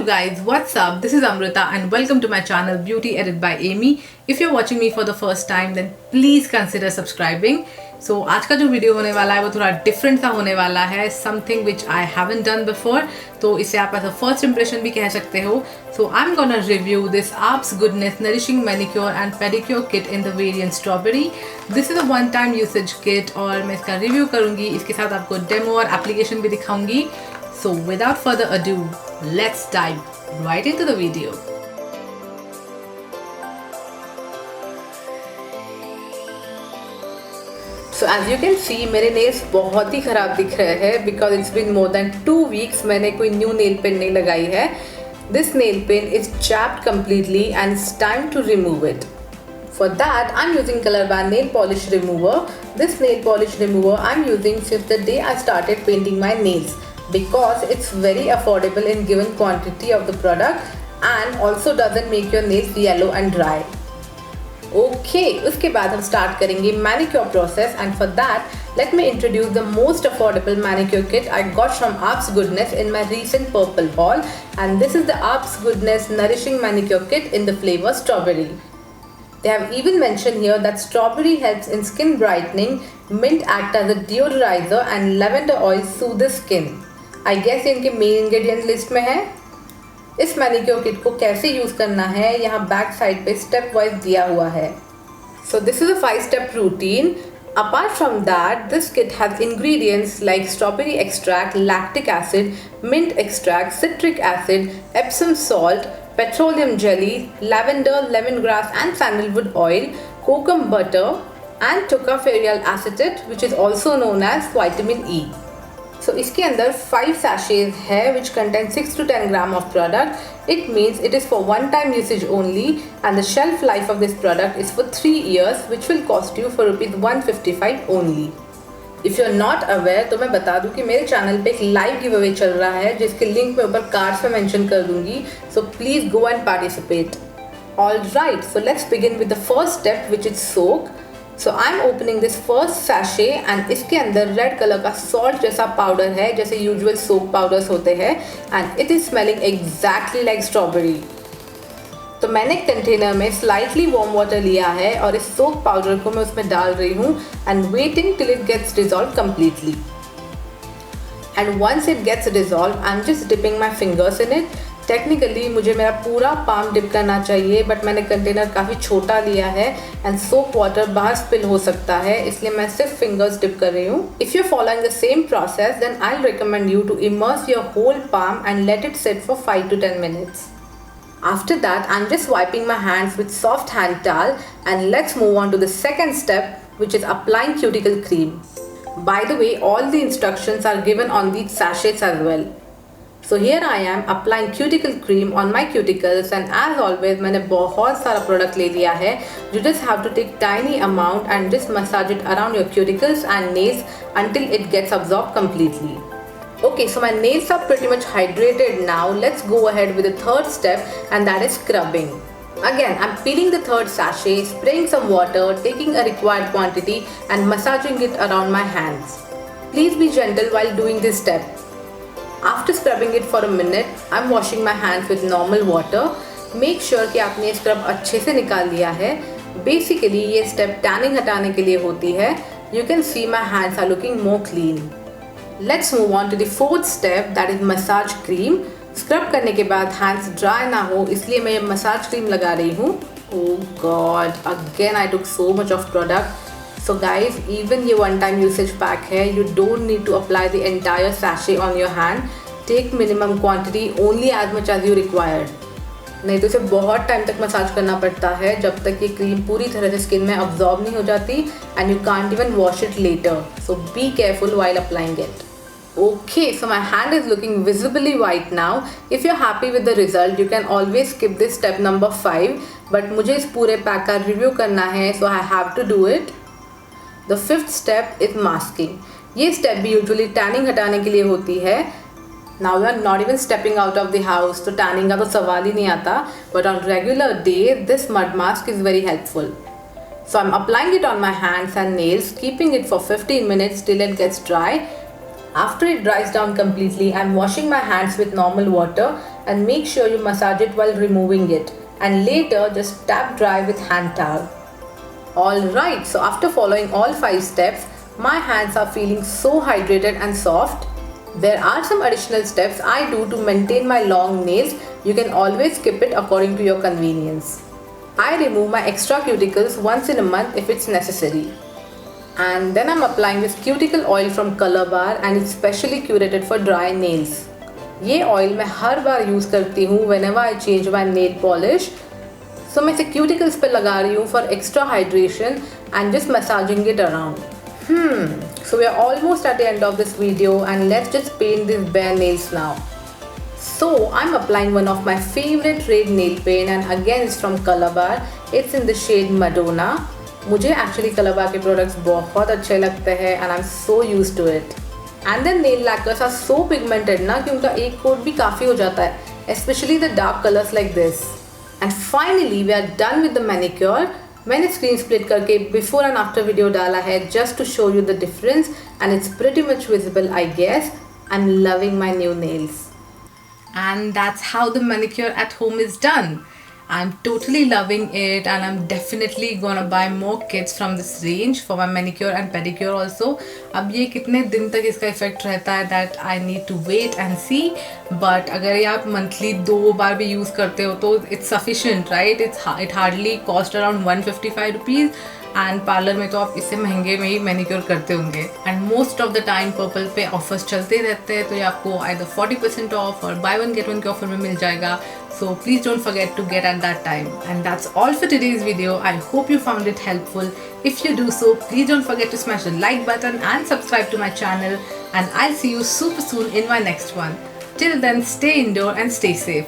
guys, what's up? This is Amrita and welcome to my channel Beauty Edit by Amy. If you're watching me for the first time then please consider subscribing. So आज का जो video होने वाला है वो थोड़ा different सा होने वाला है, something which I haven't done before. तो इसे आप ऐसा फर्स्ट इंप्रेशन भी कह सकते हो. So I am gonna review this Alps Goodness nourishing manicure and pedicure kit in the variant strawberry. This is a one time usage kit और मैं इसका रिव्यू करूंगी. इसके साथ आपको डेमो और एप्लीकेशन भी दिखाऊंगी. So without further ado, let's dive right into the video. So as you can see, मेरे nails बहुत ही ख़राब दिख रहे हैं because it's been more than 2 weeks मैंने कोई new nail pen नहीं लगाई है. This nail pen is chapped completely and it's time to remove it. For that, I'm using Colorband nail polish remover. This nail polish remover I'm using since the day I started painting my nails, because it's very affordable in given quantity of the product and also doesn't make your nails yellow and dry. Okay, उसके बाद हम start करेंगे manicure process, and for that let me introduce the most affordable manicure kit I got from Apps Goodness in my recent purple haul, and this is the Apps Goodness Nourishing Manicure Kit in the flavor strawberry. They have even mentioned here that strawberry helps in skin brightening, mint acts as a deodorizer and lavender oil soothes the skin. I guess इनके main ingredient list में है. इस manicure kit को कैसे use करना है यहाँ back side पे स्टेप वाइज दिया हुआ है. So this is a 5-step routine. Apart from that, this kit has ingredients like strawberry extract, lactic acid, mint extract, citric acid, Epsom salt, petroleum jelly, lavender, lemongrass and sandalwood oil, kokum butter and tocopherol acetate, which is also known as vitamin E. So इसके अंदर 5 sachets है which contain 6 to 10 gram of product. It means it is for one time usage only, and the shelf life of this product is for 3 years, which will cost you for rupees 155 only. If you are not aware, तो मैं बता दूँ कि मेरे channel पे एक live give away चल रहा है जिसके लिंक मैं ऊपर कार्ड्स में मेंशन कर दूंगी. So please go and participate. Alright, so let's begin with the first step, which is soak. So I'm opening this first sachet and इसके अंदर रेड कलर का सॉल्ट जैसा पाउडर है, जैसे यूजुअल सोप पाउडर्स होते हैं, and it is smelling exactly like strawberry. तो मैंने कंटेनर में स्लाइटली वार्म वाटर लिया है और इस सोप पाउडर को मैं उसमें डाल रही हूँ and waiting till it gets dissolve completely. And once it gets dissolve I am just dipping my fingers in it. Technically मुझे मेरा पूरा पाम डिप करना चाहिए, बट मैंने कंटेनर काफ़ी छोटा लिया है एंड सोप वाटर बाहर स्पिल हो सकता है, इसलिए मैं सिर्फ फिंगर्स डिप कर रही हूँ. If you following the same process then I recommend you to immerse your whole palm and let it set for 5 to 10 minutes. After that, I'm just wiping my hands with soft hand towel, and let's move on to the second step, which is applying cuticle cream. By the way, all the instructions are given on these sachets as well. So here I am applying cuticle cream on my cuticles, and as always मैंने बहुत सारा product ले लिया है. You just have to take tiny amount and just massage it around your cuticles and nails until it gets absorbed completely. Okay, so my nails are pretty much hydrated now. Let's go ahead with the third step, and that is scrubbing. Again, I'm peeling the third sachet, spraying some water, taking a required quantity and massaging it around my hands. Please be gentle while doing this step. After scrubbing it for a minute, I'm washing my hands with normal water. Make sure कि आपने scrub अच्छे से निकाल लिया है. Basically ये step tanning हटाने के लिए होती है. You can see my hands are looking more clean. Let's move on to the fourth step, that is massage cream. Scrub करने के बाद hands dry ना हो इसलिए मैं मसाज क्रीम लगा रही हूँ. Oh God, again I took so much of product. So guys, even ये one time usage pack है, you don't need to apply the entire sachet on your hand. Take minimum quantity only as much as you required. नहीं तो इसे बहुत time तक massage करना पड़ता है जब तक ये क्रीम पूरी तरह से स्किन में अब्जॉर्ब नहीं हो जाती, and you can't even wash it later. So be careful while applying it. Okay, so my hand is looking visibly white now. If you're happy with the result, you can always skip this step number 5. But मुझे इस पूरे pack का review करना है, so I have to do it. The fifth step is masking. ये step भी usually tanning हटाने के लिए होती है. Now you are not even stepping out of the house, तो टैनिंग का तो सवाल ही नहीं आता. But on regular days, this mud mask is very helpful. So I'm applying it on my hands and nails, keeping it for 15 minutes till it gets dry. After it dries down completely, I'm washing my hands with normal water and make sure you massage it while removing it, and later just tap dry with hand towel. Alright, so after following all 5 steps, my hands are feeling so hydrated and soft. There are some additional steps I do to maintain my long nails. You can always skip it according to your convenience. I remove my extra cuticles once in a month if it's necessary. And then I'm applying this cuticle oil from Color Bar, and it's specially curated for dry nails. ये oil मैं हर बार use करती हूँ whenever I change my nail polish. So मैं इसे cuticles पे लगा रही हूँ for extra hydration and just massaging it around. So we are almost at the end of this video, and let's just paint these bare nails now. So I'm applying one of my favorite red nail paint, and again it's from Color Bar. It's in the shade Madonna. मुझे actually Color Bar के products बहुत अच्छे लगते हैं and I'm so used to it. And the nail lacquers are so pigmented ना कि उनका एक coat भी काफ़ी हो जाता है, especially the dark colors like this. And finally we are done with the manicure. मैंने screen split करके before and after video डाला है just to show you the difference, and it's pretty much visible I guess. I'm loving my new nails. And that's how the manicure at home is done. I'm totally loving it, and I'm definitely gonna buy more kits from this range for my manicure and pedicure also. अब ये कितने दिन तक इसका effect रहता है that I need to wait and see. But अगर ये आप monthly 2 बार भी यूज़ करते हो तो it's sufficient, right? It hardly cost around 155 rupees. And parlour में तो आप इससे महंगे में ही मैनिक्योर करते होंगे. And most of the time purple पे ऑफर्स चलते रहते हैं, तो ये आपको आइदर 40% ऑफ और बाय वन गेट वन के ऑफर में मिल जाएगा. So please don't forget to get at that time. And that's all for today's video. I hope you found it helpful. If you do so, please don't forget to smash the like button and subscribe to my channel. And I'll see you super soon in my next one. Till then, stay indoor and stay safe.